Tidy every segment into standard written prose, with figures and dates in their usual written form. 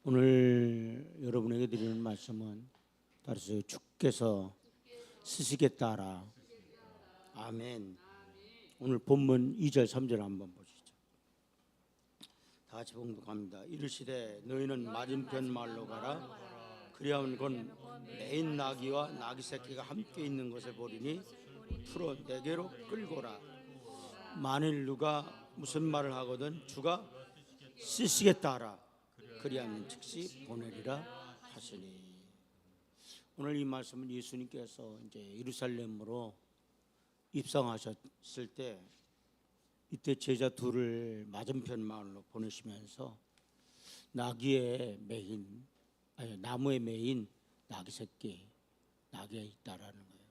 오늘 여러분에게 드리는 말씀은 따라서 주께서 쓰시겠다라. 아멘. 오늘 본문 2절 3절 한번 보시죠. 다 같이 봉독합니다. 이르시되 너희는 맞은편 마을로 가라. 그리하면 곧 매인 나귀와 나귀 새끼가 함께 있는 것을 보리니 풀어 내게로 끌고라. 만일 누가 무슨 말을 하거든 주가 쓰시겠다 하라. 그리하면 즉시 보내리라 하시니. 오늘 이 말씀은 예수님께서 이제 예루살렘으로 입성하셨을 때 이때 제자 둘을 맞은편 마을로 보내시면서 나귀에 매인 나무에 매인 나귀 새끼 나귀가 있다라는 거예요.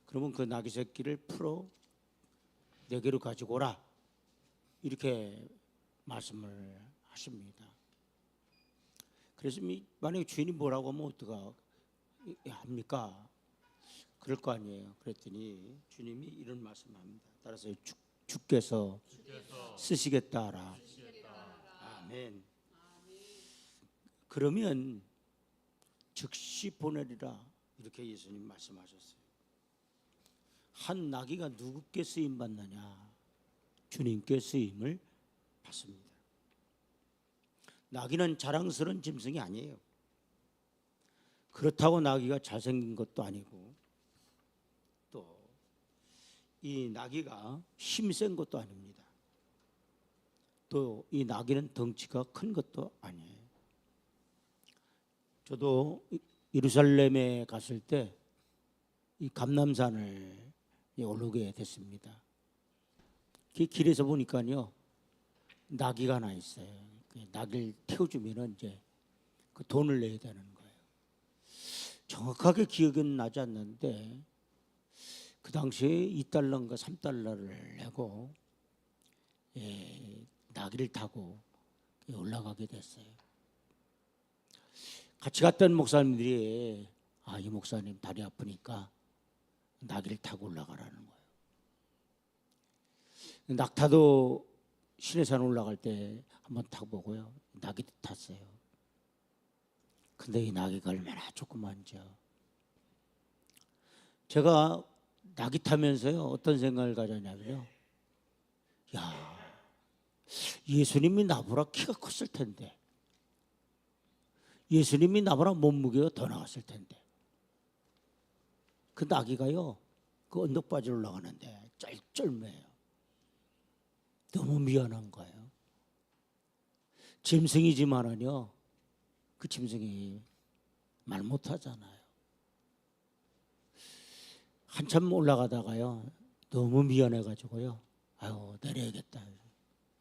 그러면 그 나귀 새끼를 풀어 내게로 가지고 오라 이렇게 말씀을 하십니다. 그래서 만약에 주인이 뭐라고 하면 어떡하 합니까? 그럴 거 아니에요. 그랬더니 주님이 이런 말씀합니다. 따라서 주께서 쓰시겠다 하라. 아멘. 그러면 즉시 보내리라 이렇게 예수님 말씀하셨어요. 한 나귀가 누구께 쓰임 받느냐? 주님께 쓰임을 받습니다. 나귀는 자랑스러운 짐승이 아니에요. 그렇다고 나귀가 잘생긴 것도 아니고 또 이 나귀가 힘센 것도 아닙니다. 또 이 나귀는 덩치가 큰 것도 아니에요. 저도 예루살렘에 갔을 때 이 감람산을 오르게 됐습니다. 길에서 보니까요 나귀가 하나 있어요. 나귀를 태워주면은 이제 그 돈을 내야 되는 거예요. 정확하게 기억은 나지 않는데 그 당시에 2달러인가 3달러를 내고 나귀를 타고 올라가게 됐어요. 같이 갔던 목사님들이 이 목사님 다리 아프니까 나귀를 타고 올라가라는 거예요. 낙타도 시내산 올라갈 때 한번 타보고요. 나귀도 탔어요. 근데 이 나귀가 얼마나 조그만죠. 제가 나귀 타면서요 어떤 생각을 가졌냐면요. 야, 예수님이 나보다 키가 컸을 텐데, 예수님이 나보다 몸무게가 더 나갔을 텐데, 그 나귀가요 그 언덕바지로 올라가는데 쩔쩔매요. 너무 미안한 거예요. 짐승이지만은요 그 짐승이 말 못하잖아요. 한참 올라가다가요 너무 미안해가지고요 아유 내려야겠다.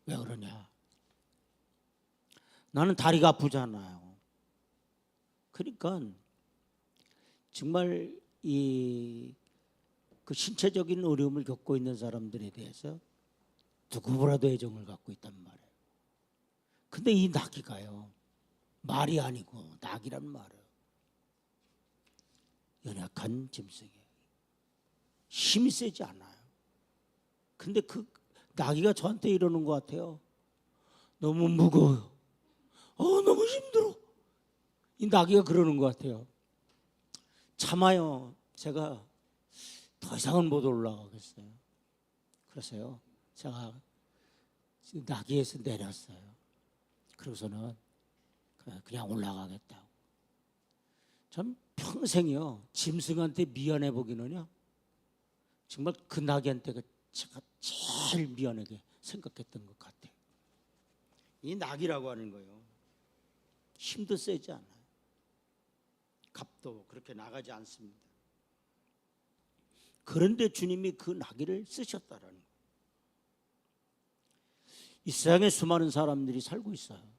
왜 그러냐? 나는 다리가 아프잖아요. 그러니까 정말 그 신체적인 어려움을 겪고 있는 사람들에 대해서 누구보다도 애정을 갖고 있단 말이에요. 근데 이 나귀가요 말이 아니고 나귀란 말이에요. 연약한 짐승이에요. 힘이 세지 않아요. 근데 그 나귀가 저한테 이러는 것 같아요. 너무 무거워요. 너무 힘들어. 이 나귀가 그러는 것 같아요. 참아요. 제가 더 이상은 못 올라가겠어요. 그래서요 제가 나귀에서 내렸어요. 그러고서는 그냥 올라가겠다고. 전 평생이요 짐승한테 미안해 보기는요 정말 그 나귀한테가 제가 제일 미안하게 생각했던 것 같아요. 이 나귀라고 하는 거예요 힘도 세지 않아요. 값도 그렇게 나가지 않습니다. 그런데 주님이 그 나귀를 쓰셨다라는 거예요. 이 세상에 수많은 사람들이 살고 있어요.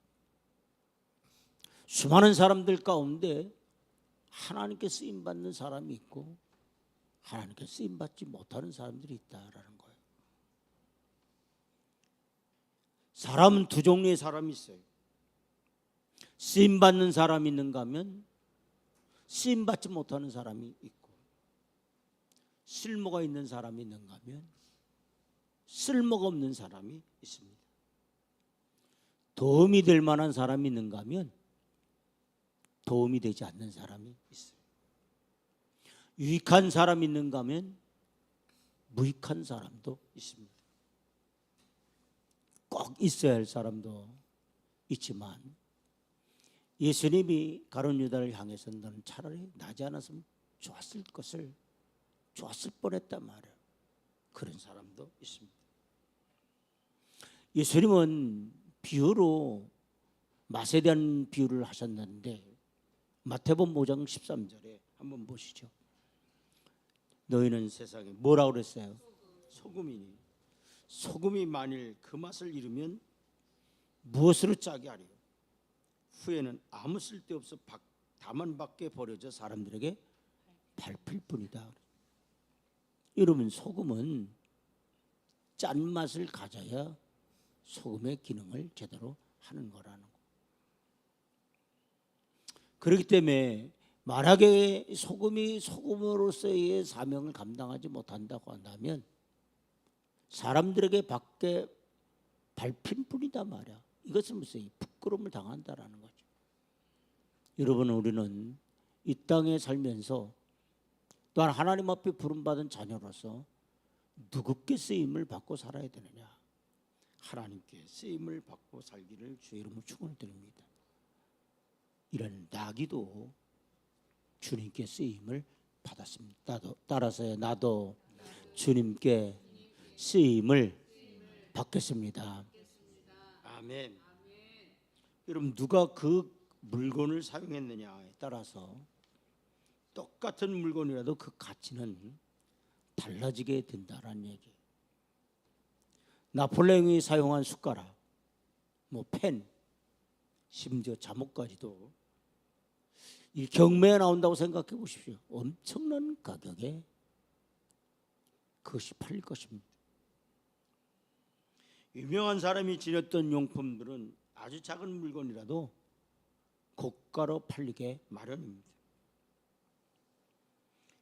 수많은 사람들 가운데 하나님께 쓰임받는 사람이 있고 하나님께 쓰임받지 못하는 사람들이 있다라는 거예요. 사람은 두 종류의 사람이 있어요. 쓰임받는 사람이 있는가 하면 쓰임받지 못하는 사람이 있고, 쓸모가 있는 사람이 있는가 하면 쓸모가 없는 사람이 있습니다. 도움이 될 만한 사람이 있는가 하면 도움이 되지 않는 사람이 있어요. 유익한 사람이 있는가 하면 무익한 사람도 있습니다. 꼭 있어야 할 사람도 있지만 예수님이 가룟 유다를 향해서 너는 차라리 나지 않았으면 좋았을 뻔했단 말이에요. 그런 사람도 있습니다. 예수님은 비유로 맛에 대한 비유를 하셨는데 마태복음 5장 13절에 한번 보시죠. 너희는 세상에 뭐라고 그랬어요? 소금이니 소금이 만일 그 맛을 잃으면 무엇으로 짜게 하리요? 후에는 아무 쓸데없어 다만 밖에 버려져 사람들에게 밟힐 뿐이다. 여러분, 소금은 짠맛을 가져야 소금의 기능을 제대로 하는 거라는 거. 그렇기 때문에 만약에 소금이 소금으로서의 사명을 감당하지 못한다고 한다면 사람들에게 밖에 밟힌 뿐이다 말이야. 이것은 무슨 부끄러움을 당한다라는 거죠. 여러분, 우리는 이 땅에 살면서 또한 하나님 앞에 부름받은 자녀로서 누구께 쓰임을 받고 살아야 되느냐? 하나님께 쓰임을 받고 살기를 주의 이름으로 축원을 드립니다. 이런 나기도 주님께 쓰임을 받았습니다. 따라서 나도 주님께 쓰임을 받겠습니다. 아멘. 여러분, 누가 그 물건을 사용했느냐에 따라서 똑같은 물건이라도 그 가치는 달라지게 된다라는 얘기예요. 나폴레옹이 사용한 숟가락, 펜, 심지어 잠옷까지도 이 경매에 나온다고 생각해 보십시오. 엄청난 가격에 그것이 팔릴 것입니다. 유명한 사람이 지녔던 용품들은 아주 작은 물건이라도 고가로 팔리게 마련입니다.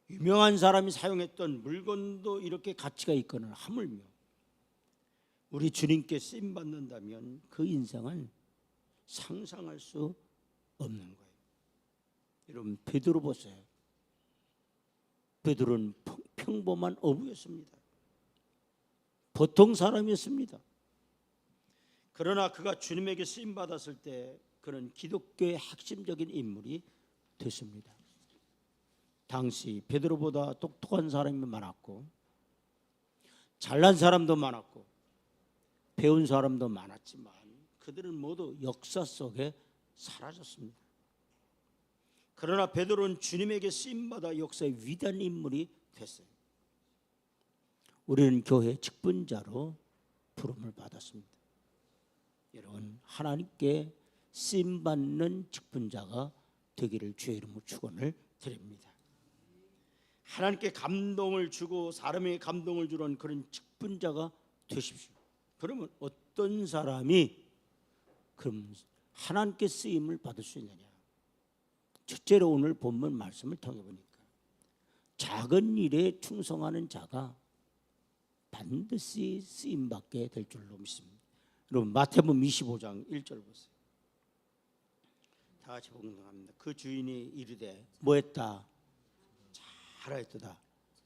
유명한 사람이 사용했던 물건도 이렇게 가치가 있거늘 하물며 우리 주님께 쓰임 받는다면 그 인생은 상상할 수 없는 거예요. 여러분, 베드로 보세요. 베드로는 평범한 어부였습니다. 보통 사람이었습니다. 그러나 그가 주님에게 쓰임 받았을 때 그는 기독교의 핵심적인 인물이 됐습니다. 당시 베드로보다 똑똑한 사람이 많았고 잘난 사람도 많았고 배운 사람도 많았지만 그들은 모두 역사 속에 사라졌습니다. 그러나 베드로는 주님에게 쓰임받아 역사의 위대한 인물이 됐어요. 우리는 교회 직분자로 부름을 받았습니다. 여러분, 하나님께 쓰임받는 직분자가 되기를 주의 이름으로 축원을 드립니다. 하나님께 감동을 주고 사람에게 감동을 주는 그런 직분자가 되십시오. 그러면 어떤 사람이 그럼 하나님께 쓰임을 받을 수 있느냐? 첫째로 오늘 본문 말씀을 통해 보니까 작은 일에 충성하는 자가 반드시 쓰임받게 될 줄로 믿습니다. 여러분, 마태복음 25장 1절 보세요. 다 같이 봉독합니다. 그 주인이 이르되 뭐했다? 잘하였도다.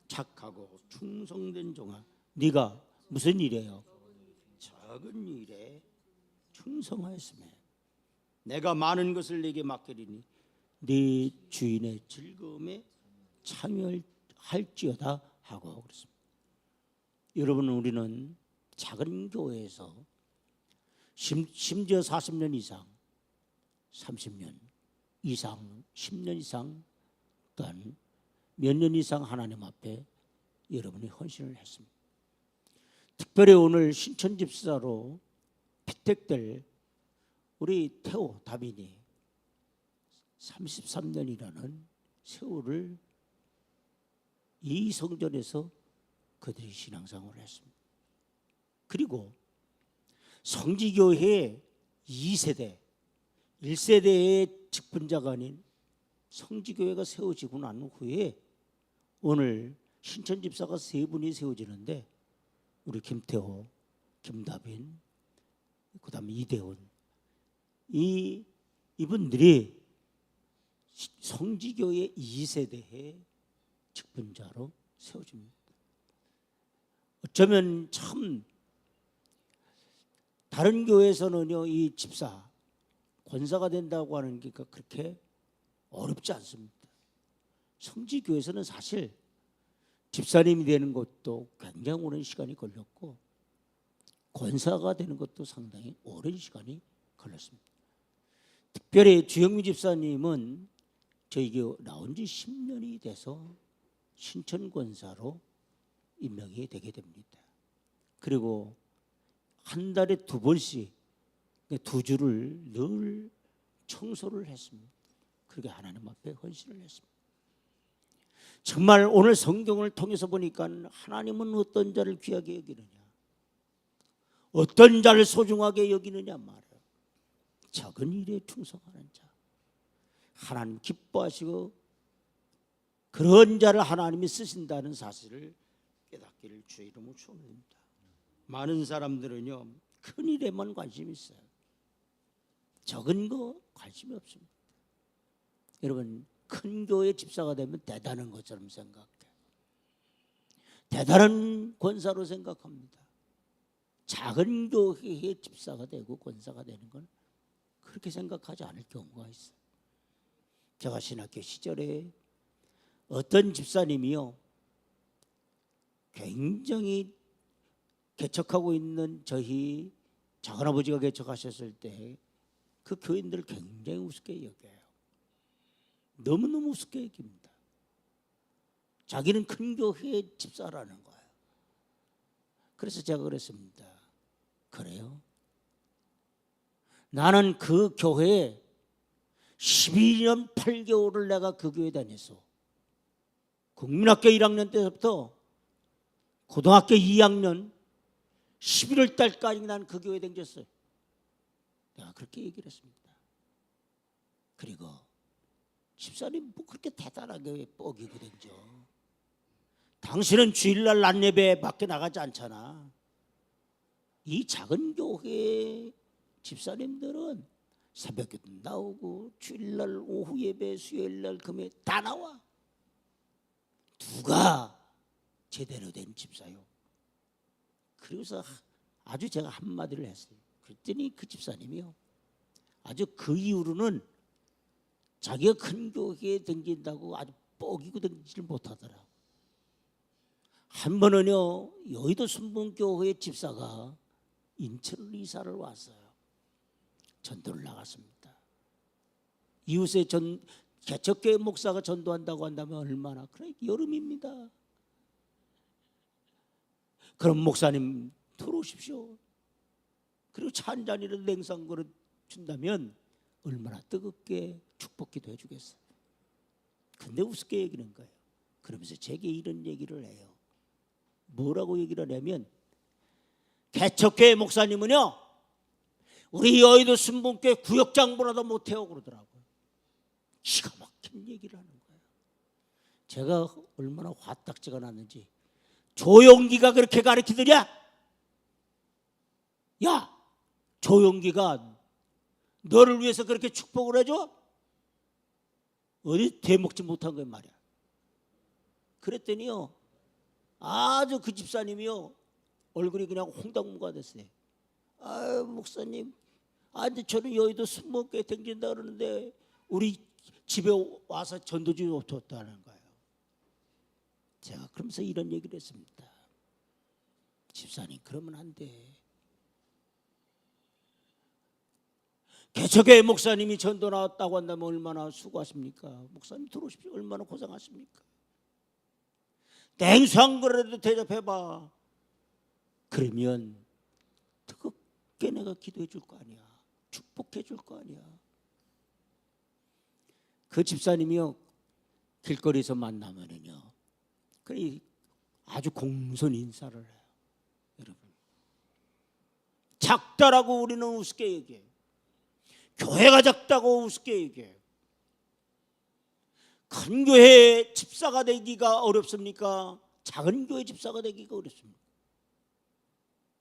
착하고 충성된 종아, 네가 무슨 일이에요? 작은 일에 충성하였으며 내가 많은 것을 네게 맡기리니 네 주인의 즐거움에 참여할지어다 하고 그랬습니다. 여러분, 우리는 작은 교회에서 심지어 40년 이상, 30년 이상, 10년 이상, 또한 몇 년 이상 하나님 앞에 여러분이 헌신을 했습니다. 특별히 오늘 신천 집사로 피택될 우리 태호 다빈이 33년이라는 세월을 이 성전에서 그들이 신앙생활을 했습니다. 그리고 성지교회 2세대, 1세대의 직분자가 아닌 성지교회가 세워지고 난 후에 오늘 신천 집사가 세 분이 세워지는데 우리 김태호, 김다빈, 그 다음에 이대훈, 이분들이 성지교의 2세대의 직분자로 세워집니다. 어쩌면 참 다른 교회에서는요, 이 집사, 권사가 된다고 하는 게 그렇게 어렵지 않습니다. 성지교회에서는 사실 집사님이 되는 것도 굉장히 오랜 시간이 걸렸고 권사가 되는 것도 상당히 오랜 시간이 걸렸습니다. 특별히 주영미 집사님은 저희 교회 나온 지 10년이 돼서 신천 권사로 임명이 되게 됩니다. 그리고 한 달에 2번씩 2주를 늘 청소를 했습니다. 그렇게 하나님 앞에 헌신을 했습니다. 정말 오늘 성경을 통해서 보니까 하나님은 어떤 자를 귀하게 여기느냐, 어떤 자를 소중하게 여기느냐 말이에요. 작은 일에 충성하는 자, 하나님 기뻐하시고 그런 자를 하나님이 쓰신다는 사실을 깨닫기를 주의 이름으로 축원합니다. 많은 사람들은요, 큰 일에만 관심이 있어요. 적은 거 관심이 없습니다. 여러분, 큰 교회 집사가 되면 대단한 것처럼 생각해요. 대단한 권사로 생각합니다. 작은 교회의 집사가 되고 권사가 되는 건 그렇게 생각하지 않을 경우가 있어요. 제가 신학교 시절에 어떤 집사님이요, 굉장히 개척하고 있는 저희 작은아버지가 개척하셨을 때 그 교인들을 굉장히 우습게 여겨요. 너무너무 우습게 여깁니다. 자기는 큰 교회의 집사라는 거예요. 그래서 제가 그랬습니다. 그래요? 나는 그 교회에 12년 8개월을 내가 그 교회에 다녔어. 국민학교 1학년 때부터 고등학교 2학년 11월 달까지 난 그 교회에 다녔어요. 내가 그렇게 얘기를 했습니다. 그리고 집사님 뭐 그렇게 대단하게 뻐기고 댕겨. 당신은 주일날 낮예배 밖에 나가지 않잖아. 이 작은 교회 집사님들은 새벽에도 나오고 주일날 오후 예배, 수요일날 금요일 다 나와. 누가 제대로 된 집사요? 그래서 아주 제가 한마디를 했어요. 그랬더니 그 집사님이요, 아주 그 이후로는 자기가 큰 교회에 댕긴다고 아주 뻐기고 댕기지를 못하더라. 한 번은요, 여의도 순복음교회 집사가 인천으로 이사를 왔어요. 전도를 나갔습니다. 이웃에 개척교회 목사가 전도한다고 한다면 얼마나, 그래 여름입니다. 그럼 목사님 들어오십시오. 그리고 차 한 잔이라도 냉상 그릇 준다면 얼마나 뜨겁게 축복기도 해주겠어요. 근데 우습게 얘기는 거예요. 그러면서 제게 이런 얘기를 해요. 뭐라고 얘기를 하냐면, 개척교회 목사님은요, 우리 여의도 순복음교회 구역장보라도 못해요 그러더라고요. 기가 막힌 얘기를 하는 거예요. 제가 얼마나 화딱지가 났는지. 조용기가 그렇게 가르치더냐? 야, 조용기가 너를 위해서 그렇게 축복을 해줘? 어디 대먹지 못한 거야 말이야. 그랬더니요, 아주 그 집사님이요, 얼굴이 그냥 홍당무가 됐어요. 아유 목사님, 근데 저는 여의도 순복음교회 댕긴다 그러는데 우리 집에 와서 전도지 줬다는 거예요. 제가 그러면서 이런 얘기를 했습니다. 집사님 그러면 안 돼. 개척교회 목사님이 전도 나왔다고 한다면 얼마나 수고하십니까? 목사님 들어오십시오. 얼마나 고생하십니까? 냉수 한 그릇도 대접해봐. 그러면 뜨겁게 내가 기도해 줄 거 아니야. 축복해 줄 거 아니야. 그 집사님이요, 길거리에서 만나면은요, 그래 아주 공손 인사를 해요. 여러분, 작다라고 우리는 우습게 얘기해요. 교회가 작다고 우습게 얘기해요. 큰 교회 집사가 되기가 어렵습니까? 작은 교회 집사가 되기가 어렵습니까?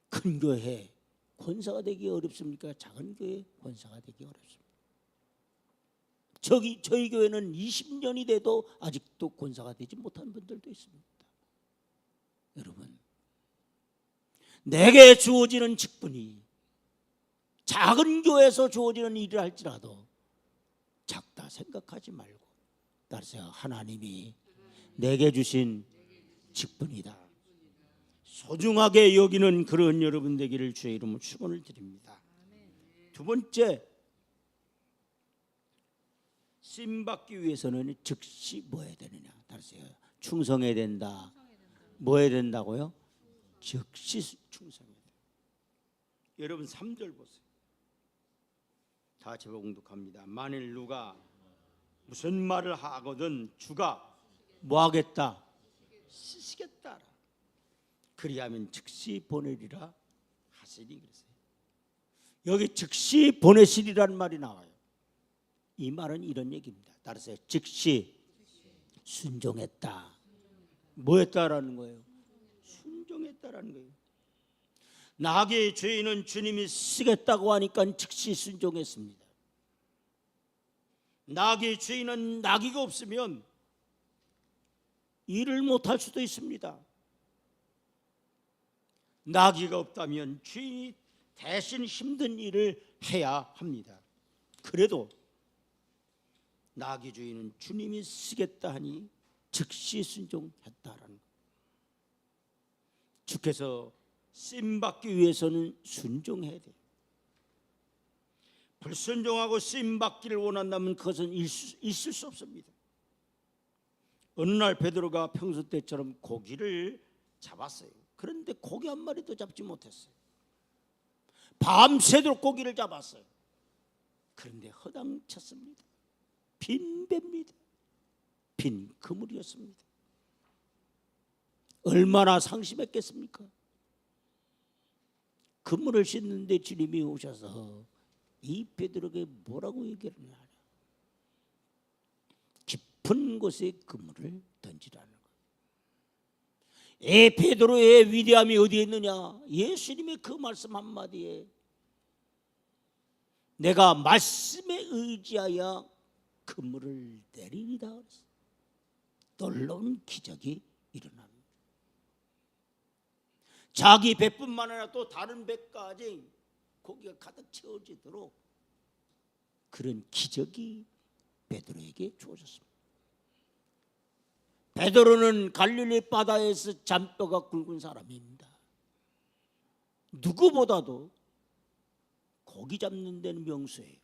큰 교회 권사가 되기 어렵습니까? 작은 교회 권사가 되기 어렵습니다. 저희 교회는 20년이 돼도 아직도 권사가 되지 못한 분들도 있습니다. 여러분, 내게 주어지는 직분이 작은 교회에서 주어지는 일을 할지라도 작다 생각하지 말고, 따라서 하나님이 내게 주신 직분이다, 소중하게 여기는 그런 여러분 되기를 주의 이름으로 축원을 드립니다. 두 번째, 쓰임 받기 위해서는 즉시 뭐 해야 되느냐? 따라서 충성해야 된다. 뭐 해야 된다고요? 즉시 충성해야 돼요. 여러분 3절 보세요. 다 같이 봉독합니다. 만일 누가 무슨 말을 하거든 주가 뭐 하겠다? 쓰시겠다. 그리하면 즉시 보내리라 하시니 그랬어요. 여기 즉시 보내시리라는 말이 나와요. 이 말은 이런 얘기입니다. 따라서 즉시 순종했다. 뭐 했다라는 거예요? 순종했다라는 거예요. 나귀의 죄인은 주님이 쓰겠다고 하니까 즉시 순종했습니다. 나귀의 죄인은 나귀가 없으면 일을 못할 수도 있습니다. 나귀가 없다면 주인이 대신 힘든 일을 해야 합니다. 그래도 나귀 주인은 주님이 쓰겠다 하니 즉시 순종했다라는 것. 주께서 쓰임 받기 위해서는 순종해야 돼요. 불순종하고 쓰임 받기를 원한다면 그것은 있을 수 없습니다. 어느 날 베드로가 평소 때처럼 고기를 잡았어요. 그런데 고기 한 마리도 잡지 못했어요. 밤새도록 고기를 잡았어요. 그런데 허당쳤습니다. 빈 배입니다. 빈 그물이었습니다. 얼마나 상심했겠습니까? 그물을 씻는데 주님이 오셔서 이 베드로에게 뭐라고 얘기를 하냐? 깊은 곳에 그물을 던지라는 거예요. 베드로의 위대함이 어디에 있느냐? 예수님의 그 말씀 한마디에 내가 말씀에 의지하여 그물을 내리리다 그랬어요. 놀라운 기적이 일어납니다. 자기 배뿐만 아니라 또 다른 배까지 고기가 가득 채워지도록 그런 기적이 베드로에게 주어졌습니다. 베드로는 갈릴리 바다에서 잔뼈가 굵은 사람입니다. 누구보다도 고기 잡는 데는 명수예요.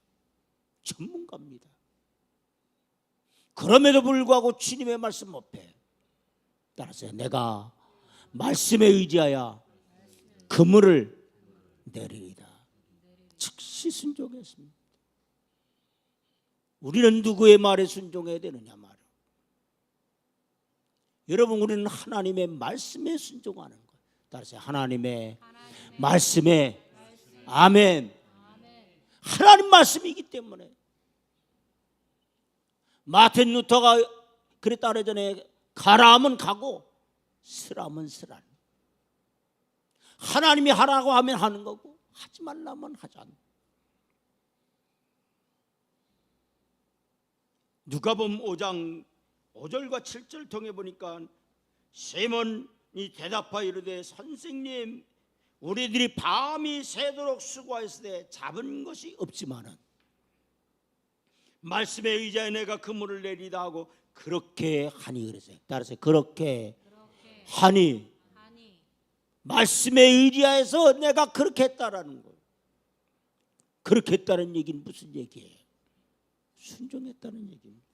전문가입니다. 그럼에도 불구하고 주님의 말씀 앞에 따라서 내가 말씀에 의지하여 그물을 내리리다. 즉시 순종했습니다. 우리는 누구의 말에 순종해야 되느냐 말이에요. 여러분, 우리는 하나님의 말씀에 순종하는 거예요. 따라서 하나님의 말씀에 아멘. 하나님 말씀이기 때문에 마틴 루터가 그랬다 그러잖아요. 가라 하면 가고 쓰라면 쓰라. 하나님이 하라고 하면 하는 거고 하지 말라면 하지 않는. 누가복음 5장 5절과 7절 통해 보니까 시몬이 대답하여 이르되 선생님 우리들이 밤이 새도록 수고하였을 때 잡은 것이 없지만은 말씀에 의지하여 내가 그물을 내리다 하고 그렇게 하니 그랬어요. 따라서 그렇게 하니 말씀에 의지하여서 내가 그렇게 했다라는 거예요. 그렇게 했다는 얘기는 무슨 얘기예요? 순종했다는 얘기입니다.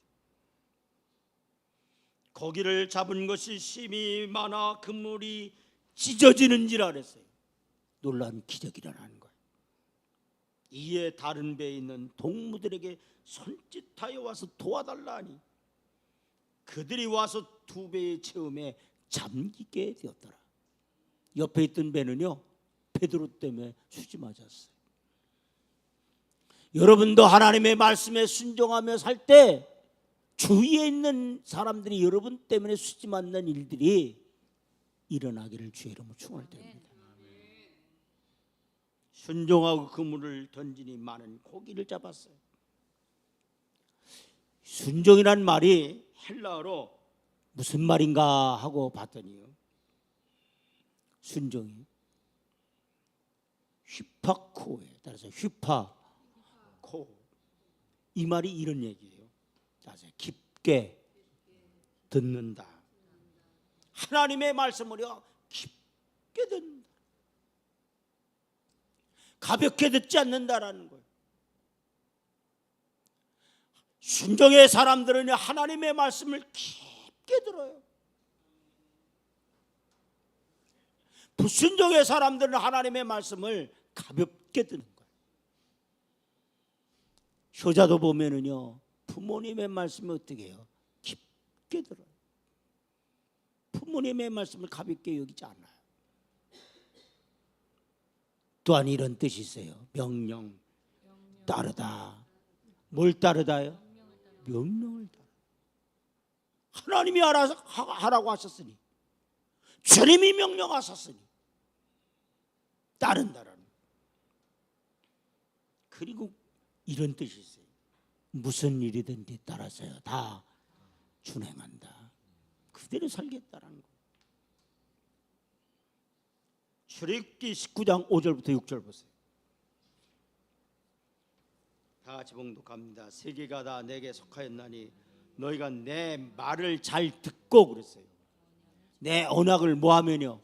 고기를 잡은 것이 심이 많아 그물이 찢어지는지라 그랬어요. 놀라운 기적이 일어나는 거예요. 이에 다른 배에 있는 동무들에게 손짓하여 와서 도와달라 하니 그들이 와서 두 배의 체험에 잠기게 되었더라. 옆에 있던 배는요 베드로 때문에 수지 맞았어요. 여러분도 하나님의 말씀에 순종하며 살 때 주위에 있는 사람들이 여러분 때문에 수지 맞는 일들이 일어나기를 주의 이름으로 축원을 드립니다. 순종하고 그물을 던지니 많은 고기를 잡았어요. 순종이란 말이 헬라어로 무슨 말인가 하고 봤더니요, 순종이 휘파코에 따라서 휘파코, 이 말이 이런 얘기예요. 따라서 깊게 듣는다. 하나님의 말씀을요 깊게 듣는다. 가볍게 듣지 않는다라는 거예요. 순종의 사람들은 하나님의 말씀을 깊게 들어요. 불순종의 사람들은 하나님의 말씀을 가볍게 듣는 거예요. 효자도 보면은요, 부모님의 말씀을 어떻게 해요? 깊게 들어요. 부모님의 말씀을 가볍게 여기지 않아요. 또한 이런 뜻이 있어요. 명령 따르다. 뭘 따르다요? 명령을 따르다. 하나님이 알아서 하라고 하셨으니, 주님이 명령하셨으니 따른다라는. 그리고 이런 뜻이 있어요. 무슨 일이든지 따라서요 다 준행한다. 그대로 살겠다라는 거. 출애굽기 19장 5절부터 6절 보세요. 다 같이 봉독합니다. 세계가 다 내게 속하였나니 너희가 내 말을 잘 듣고, 그랬어요. 내 언약을 뭐하면요?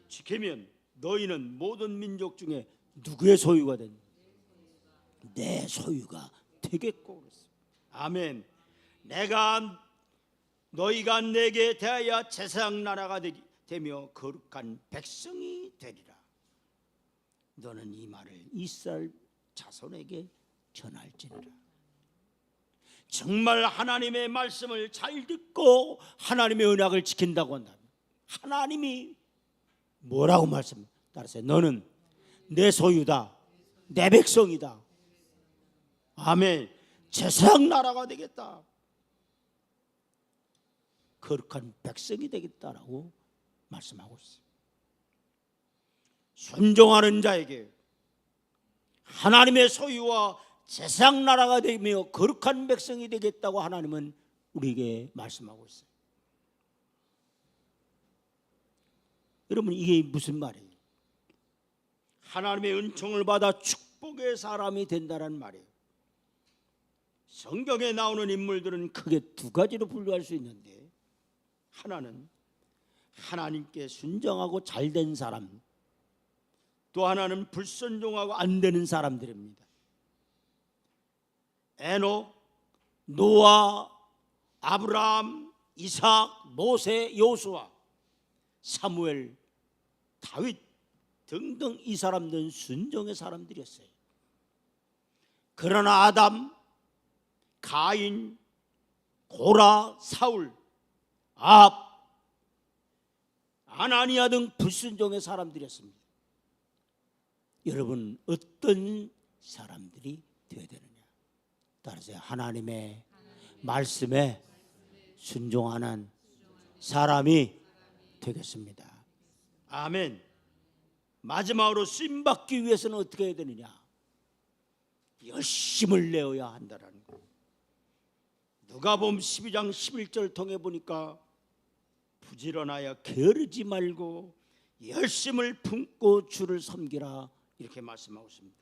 지키면 너희는 모든 민족 중에 누구의 소유가 된다? 내 소유가 되겠고, 그랬어요. 아멘. 너희가 내게 대하여 제사장 나라가 되며 거룩한 백성이 되리라. 너는 이 말을 이스라엘 자손에게 전할지니라. 정말 하나님의 말씀을 잘 듣고 하나님의 언약을 지킨다고 한다면, 하나님이 뭐라고 말씀 따르세요? 너는 내 소유다, 내 백성이다. 아멘. 제사장 나라가 되겠다, 거룩한 백성이 되겠다라고 말씀하고 있어요. 순종하는 자에게 하나님의 소유와 제사장 나라가 되며 거룩한 백성이 되겠다고 하나님은 우리에게 말씀하고 있어요. 여러분, 이게 무슨 말이에요? 하나님의 은총을 받아 축복의 사람이 된다는 말이에요. 성경에 나오는 인물들은 크게 두 가지로 분류할 수 있는데, 하나는 하나님께 순종하고 잘된 사람, 또 하나는 불순종하고 안 되는 사람들입니다. 에녹, 노아, 아브라함, 이삭, 모세, 요수아, 사무엘, 다윗 등등 이 사람들은 순종의 사람들이었어요. 그러나 아담, 가인, 고라, 사울, 아합, 아나니아 등 불순종의 사람들이었습니다. 여러분, 어떤 사람들이 되어야 되느냐? 따라서 하나님의 말씀에 순종하는 사람이 되겠습니다. 아멘. 마지막으로 쓰임받기 위해서는 어떻게 해야 되느냐? 열심을 내어야 한다는 거. 누가복음 12장 11절 통해 보니까 부지런하여 게으르지 말고 열심을 품고 주를 섬기라, 이렇게 말씀하고 있습니다.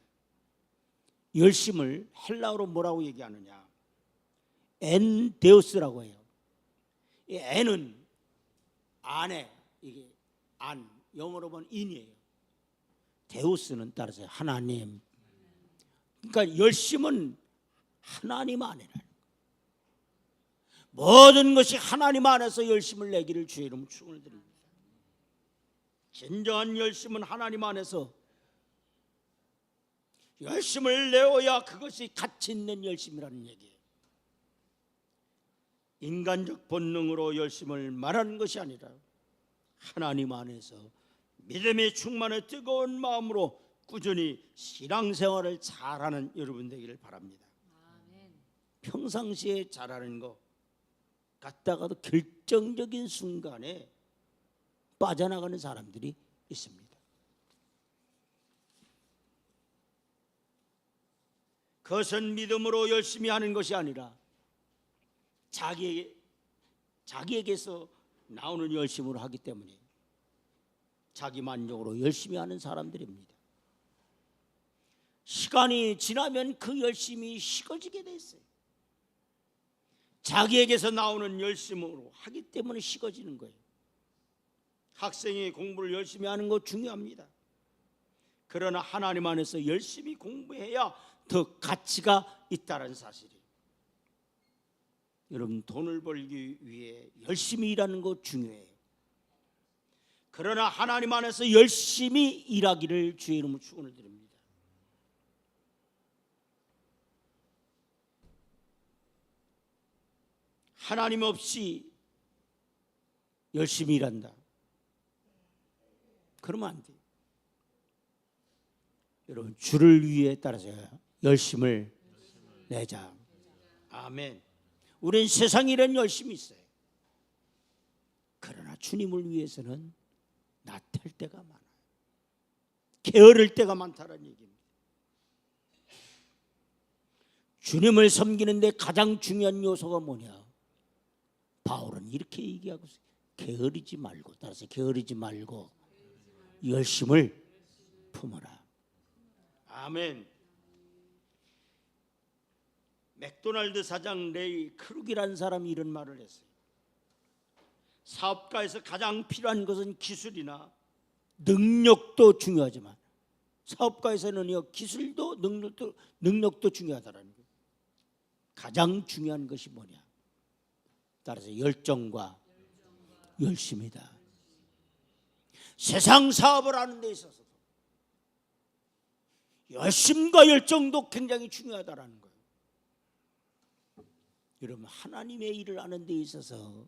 열심을 헬라어로 뭐라고 얘기하느냐? 엔데오스라고 해요. 이 엔은 안에, 이게 안, 영어로 보면 인이에요. 데우스는 따라서 하나님. 그러니까 열심은 하나님 안에라는 거예요. 모든 것이 하나님 안에서 열심을 내기를 주의 이름으로 축원을 드립니다. 진정한 열심은 하나님 안에서 열심을 내어야 그것이 가치 있는 열심이라는 얘기예요. 인간적 본능으로 열심을 말하는 것이 아니라 하나님 안에서 믿음의 충만의 뜨거운 마음으로 꾸준히 신앙생활을 잘하는 여러분 되기를 바랍니다. 아멘. 평상시에 잘하는 거 갔다가도 결정적인 순간에 빠져나가는 사람들이 있습니다. 그것은 믿음으로 열심히 하는 것이 아니라 자기에게서 나오는 열심으로 하기 때문에 자기 만족으로 열심히 하는 사람들입니다. 시간이 지나면 그 열심이 식어지게 됐어요. 자기에게서 나오는 열심으로 하기 때문에 식어지는 거예요. 학생이 공부를 열심히 하는 거 중요합니다. 그러나 하나님 안에서 열심히 공부해야 더 가치가 있다는 사실이에요. 여러분, 돈을 벌기 위해 열심히 일하는 거 중요해요. 그러나 하나님 안에서 열심히 일하기를 주의 이름으로 축원을 드립니다. 하나님 없이 열심히 일한다, 그러면 안 돼요. 여러분, 주를 위해 따라서 열심을 내자. 아멘. 우린 세상 일엔 열심히 있어요. 그러나 주님을 위해서는 나태할 때가 많아요. 게으를 때가 많다는 얘기입니다. 주님을 섬기는데 가장 중요한 요소가 뭐냐? 바울은 이렇게 얘기하고 있어요. 게으르지 말고, 따라서 게으르지 말고 열심을 품어라. 아멘. 맥도날드 사장 레이 크룩이라는 사람이 이런 말을 했어요. 사업가에서 가장 필요한 것은 기술이나 능력도 중요하지만 사업가에서는요, 기술도 능력도 중요하다라는 거예요. 가장 중요한 것이 뭐냐? 따라서 열정과 열심이다. 세상 사업을 하는 데 있어서 열심과 열정도 굉장히 중요하다라는 거예요. 여러분, 하나님의 일을 하는 데 있어서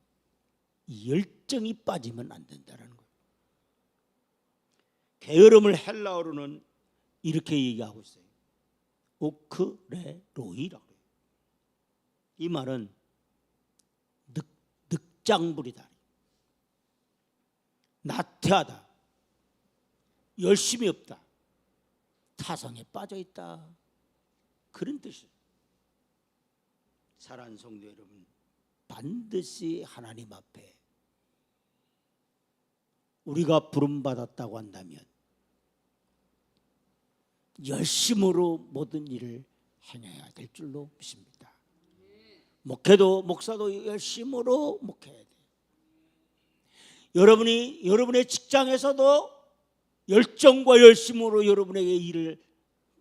이 열정이 빠지면 안 된다는 거예요. 게으름을 헬라어로는 이렇게 얘기하고 있어요. 오크레로이라고 해요. 이 말은 늑장부리다, 나태하다, 열심히 없다, 타성에 빠져있다, 그런 뜻이에요. 사랑하는 성도 여러분, 반드시 하나님 앞에 우리가 부름받았다고 한다면 열심으로 모든 일을 행해야 될 줄로 믿습니다. 목회도 목사도 열심으로 목회해야 돼요. 여러분의 직장에서도 열정과 열심으로 여러분에게 일을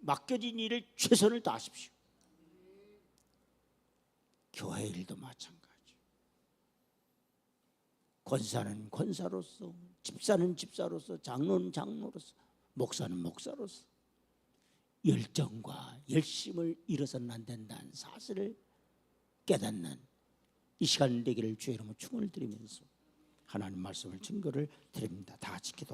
맡겨진 일을 최선을 다하십시오. 교회 일도 마찬가지. 권사는 권사로서, 집사는 집사로서, 장로는 장로로서, 목사는 목사로서 열정과 열심을 잃어서는 안 된다는 사실을 깨닫는 이 시간 되기를 주의 이름으로 축원을 드리면서 하나님 말씀을 증거를 드립니다. 다 같이 기도.